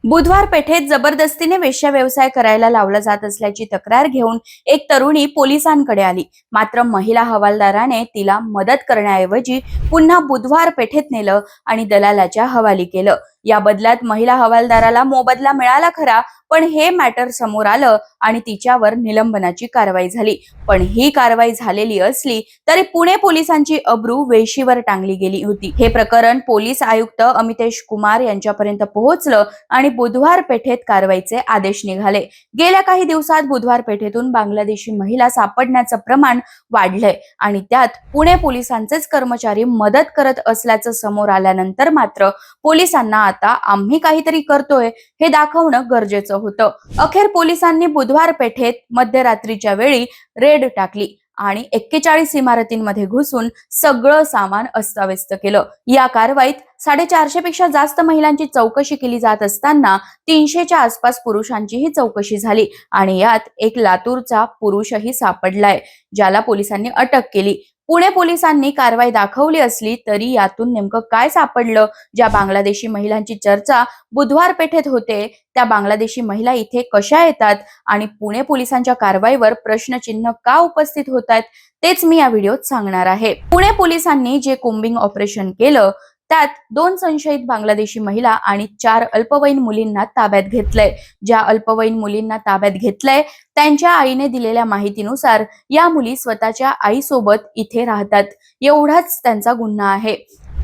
बुधवार पेठेत जबरदस्तीने वेश्या व्यवसाय करायला लावला जात असल्याची तक्रार घेऊन एक तरुणी पोलिसांकडे आली. मात्र महिला हवालदाराने तिला मदत करण्याऐवजी पुन्हा बुधवार पेठेत नेलं आणि दलालाच्या हवाली केलं. या बदल्यात महिला हवालदाराला मोबदला मिळाला खरा, पण हे मॅटर समोर आलं आणि तिच्यावर निलंबनाची कारवाई झाली. पण ही कारवाई झालेली असली तरी पुणे पोलिसांची अब्रू वेशीवर टांगली गेली होती. हे प्रकरण पोलीस आयुक्त अमितेश कुमार यांच्यापर्यंत पोहोचलं आणि बुधवार पेठेत कारवाईचे आदेश निघाले. गेल्या काही दिवसात बुधवार पेठेतून बांगलादेशी महिला सापडण्याचं प्रमाण वाढलंय आणि त्यात पुणे पोलिसांचेच कर्मचारी मदत करत असल्याचं समोर आल्यानंतर मात्र पोलिसांना आता आम्ही काहीतरी करतोय हे दाखवणं गरजेचं होतं. अखेर पोलिसांनी बुधवार पेठेत मध्यरात्रीच्या वेळी रेड टाकली आणि 41 इमारतींमध्ये घुसून सगळं सामान अस्ताव्यस्त केलं. या कारवाईत 450 पेक्षा जास्त महिलांची चौकशी केली जात असताना 300च्या आसपास पुरुषांचीही चौकशी झाली आणि यात एक लातूरचा पुरुषही सापडलाय, ज्याला पोलिसांनी अटक केली. पुणे पोलिसांनी कारवाई दाखवली असली तरी यातून नेमकं काय सापडलं? ज्या बांगलादेशी महिलांची चर्चा बुधवार पेठेत होते, त्या बांगलादेशी महिला इथे कशा येतात आणि पुणे पोलिसांच्या कारवाईवर प्रश्नचिन्ह का उपस्थित होत आहेत, तेच मी या व्हिडिओत सांगणार आहे. पुणे पोलिसांनी जे कोम्बिंग ऑपरेशन केलं त्यात 2 संशयित बांगलादेशी महिला आणि 4 अल्पवयीन मुलींना ताब्यात घेतलंय. ज्या अल्पवयीन मुलींना ताब्यात घेतलंय त्यांच्या आईने दिलेल्या माहितीनुसार या मुली स्वतःच्या आईसोबत इथे राहतात, एवढाच त्यांचा गुन्हा आहे.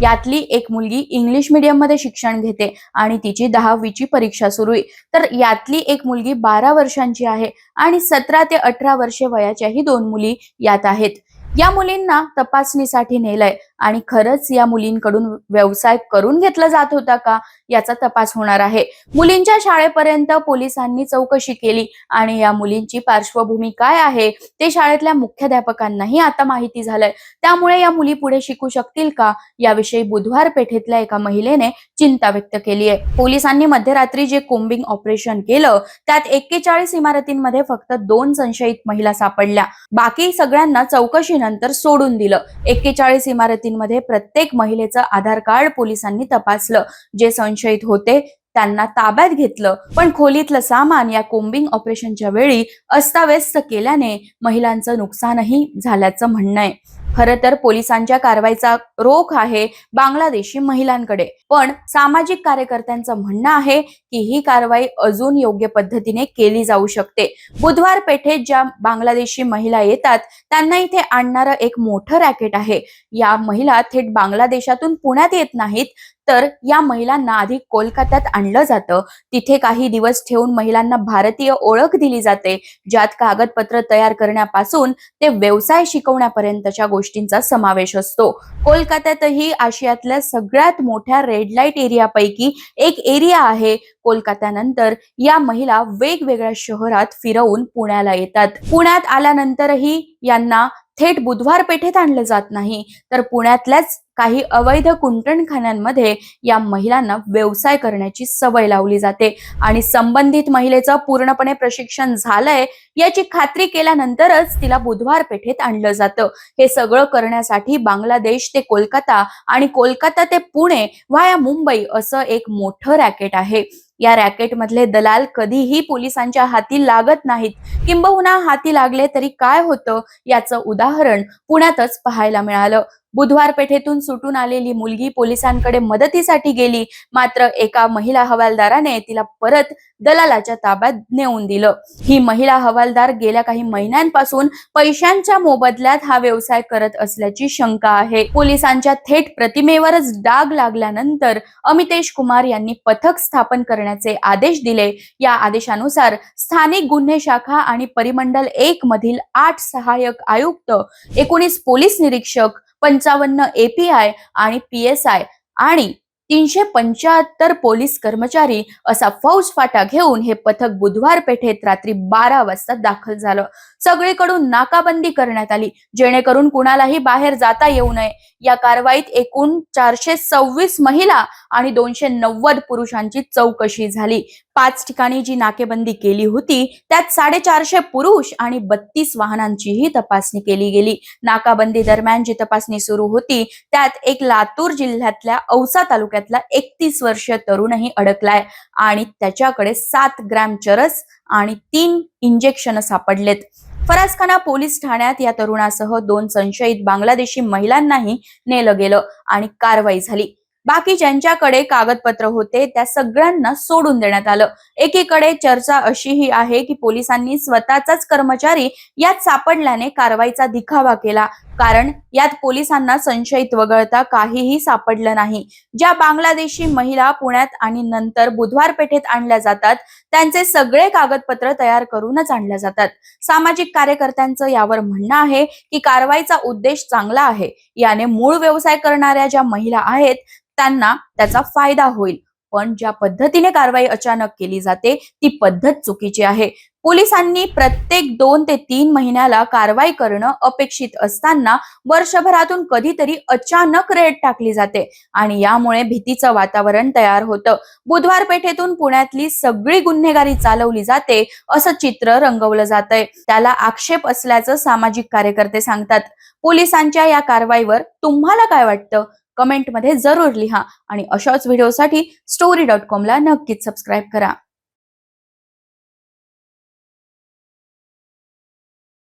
यातली एक मुलगी इंग्लिश मीडियम मध्ये शिक्षण घेते आणि तिची 10वीची परीक्षा सुरू आहे, तर यातली एक मुलगी 12 वर्षांची आहे आणि 17 ते 18 वर्षे वयाच्याही 2 मुली यात आहेत. या मुलींना तपासणीसाठी नेलंय आणि खरंच या मुलींकडून व्यवसाय करून घेतला जात होता का याचा तपास होणार आहे. मुलींच्या शाळेपर्यंत पोलिसांनी चौकशी केली आणि या मुलींची पार्श्वभूमी काय आहे ते शाळेतल्या मुख्याध्यापकांनाही आता माहिती झालंय. त्यामुळे या मुली पुढे शिकू शकतील का याविषयी बुधवार पेठेतल्या एका महिलेने चिंता व्यक्त केली आहे. पोलिसांनी मध्यरात्री जे कोम्बिंग ऑपरेशन केलं त्यात 41 इमारतींमध्ये फक्त 2 संशयित महिला सापडल्या. बाकी सगळ्यांना चौकशीनंतर सोडून दिलं. 41 इमारतींमध्ये प्रत्येक महिलेचं आधार कार्ड पोलिसांनी तपासलं. जे संशयित होते त्यांना ताब्यात घेतलं, पण खोलीतलं सामान या कोम्बिंग ऑपरेशनच्या वेळी अस्ताव्यस्त केल्याने महिलांचं नुकसानही झाल्याचं म्हणणं आहे. खरं तर पोलिसांच्या कारवाईचा रोख आहे बांगलादेशी महिलांकडे, पण सामाजिक कार्यकर्त्यांचं म्हणणं आहे की ही कारवाई अजून योग्य पद्धतीने केली जाऊ शकते. बुधवार पेठेत ज्या बांगलादेशी महिला येतात त्यांना इथे आणणारं एक मोठं रॅकेट आहे. या महिला थेट बांगलादेशातून पुण्यात येत नाहीत, तर या महिलांना आधी कोलकात्यात आणलं जातं. तिथे काही दिवस ठेवून महिलांना भारतीय ओळख दिली जाते, ज्यात कागदपत्र तयार करण्यापासून ते व्यवसाय शिकवण्यापर्यंतच्या गोष्टींचा समावेश असतो. कोलकात्यातही आशियातल्या सगळ्यात मोठ्या रेड लाईट एरियापैकी एक एरिया आहे. कोलकात्यानंतर या महिला वेगवेगळ्या शहरात फिरवून पुण्याला येतात. पुण्यात आल्यानंतरही यांना थेट बुधवार पेठेत आणलं जात नाही, तर पुण्यातल्याच काही अवैध कुंटणखान्यांमध्ये या महिलांना व्यवसाय करण्याची सवय लावली जाते आणि संबंधित महिलेचं पूर्णपणे प्रशिक्षण झालंय याची खात्री केल्यानंतरच तिला बुधवार पेठेत आणलं जातं. हे सगळं करण्यासाठी बांगलादेश ते कोलकाता आणि कोलकाता ते पुणे व्हाया मुंबई असं एक मोठं रॅकेट आहे. या रॅकेट मधले दलाल कधीही पोलिसांच्या हाती लागत नाहीत, किंबहुना हाती लागले तरी काय होतं याचं उदाहरण पुण्यातच पाहायला मिळालं. बुधवार पेठेतून सुटून आलेली मुलगी पोलिसांकडे मदतीसाठी गेली, मात्र एका महिला हवालदाराने तिला परत दलालाच्या ताब्यात नेऊन दिलं. ही महिला हवालदार गेल्या काही महिन्यांपासून पैशांच्या मोबदल्यात हा व्यवसाय करत असल्याची शंका आहे. पोलिसांच्या थेट प्रतिमेवरच डाग लागल्यानंतर अमितेश कुमार यांनी पथक स्थापन करण्याचे आदेश दिले. या आदेशानुसार स्थानिक गुन्हे शाखा आणि परिमंडल 1 मधील 8 सहाय्यक आयुक्त, 19 पोलीस निरीक्षक, 55 API आणि PSI आणि 375 पोलीस कर्मचारी असा फौजफाटा घेऊन हे पथक बुधवार पेठेत रात्री 12 वाजता दाखल झालं. सगळीकडून नाकाबंदी करण्यात आली, जेणेकरून कुणालाही बाहेर जाता येऊ नये. या कारवाईत एकूण 426 महिला आणि 290 पुरुषांची चौकशी झाली. 5 ठिकाणी जी नाकेबंदी केली होती त्यात 450 पुरुष आणि 32 वाहनांचीही तपासणी केली गेली. नाकाबंदी दरम्यान जी तपासणी सुरू होती त्यात एक लातूर जिल्ह्यातल्या औसा तालुक्यात तालुक्यातला 31 वर्षीय तरुणही अडकलाय आणि त्याच्याकडे 7 ग्रॅम चरस आणि 3 इंजेक्शन सापडलेत. फरासखाना पोलीस ठाण्यात या तरुणासह 2 संशयित बांगलादेशी महिलांनाही नेलं गेलं आणि कारवाई झाली. बाकी ज्यांच्याकडे कागदपत्र होते त्या सगळ्यांना सोडून देण्यात आलं. एकीकडे चर्चा अशीही आहे की पोलिसांनी स्वतःचाच कर्मचारी यात सापडल्याने कारवाईचा दिखावा केला, कारण यात पोलिसांना संशयित वगळता काहीही सापडलं नाही. ज्या बांगलादेशी महिला पुण्यात आणि नंतर बुधवार पेठेत आणल्या जातात त्यांचे सगळे कागदपत्र तयार करूनच आणल्या जातात. सामाजिक कार्यकर्त्यांचं यावर म्हणणं आहे की कारवाईचा उद्देश चांगला आहे. याने मूळ व्यवसाय करणाऱ्या ज्या महिला आहेत त्यांना त्याचा फायदा होईल, पण ज्या पद्धतीने कारवाई अचानक केली जाते ती पद्धत चुकीची आहे. पोलिसांनी प्रत्येक 2 ते 3 महिन्याला कारवाई करणं अपेक्षित असताना वर्षभरातून कधीतरी अचानक रेड टाकली जाते आणि यामुळे भीतीचं वातावरण तयार होतं. बुधवार पेठेतून पुण्यातली सगळी गुन्हेगारी चालवली जाते असं चित्र रंगवलं जातंय. त्याला आक्षेप असल्याचं सामाजिक कार्यकर्ते सांगतात. पोलिसांच्या या कारवाईवर तुम्हाला काय वाटतं? कमेंटमध्ये जरूर लिहा आणि अशाच व्हिडिओसाठी story.com ला नक्कीच सबस्क्राईब करा.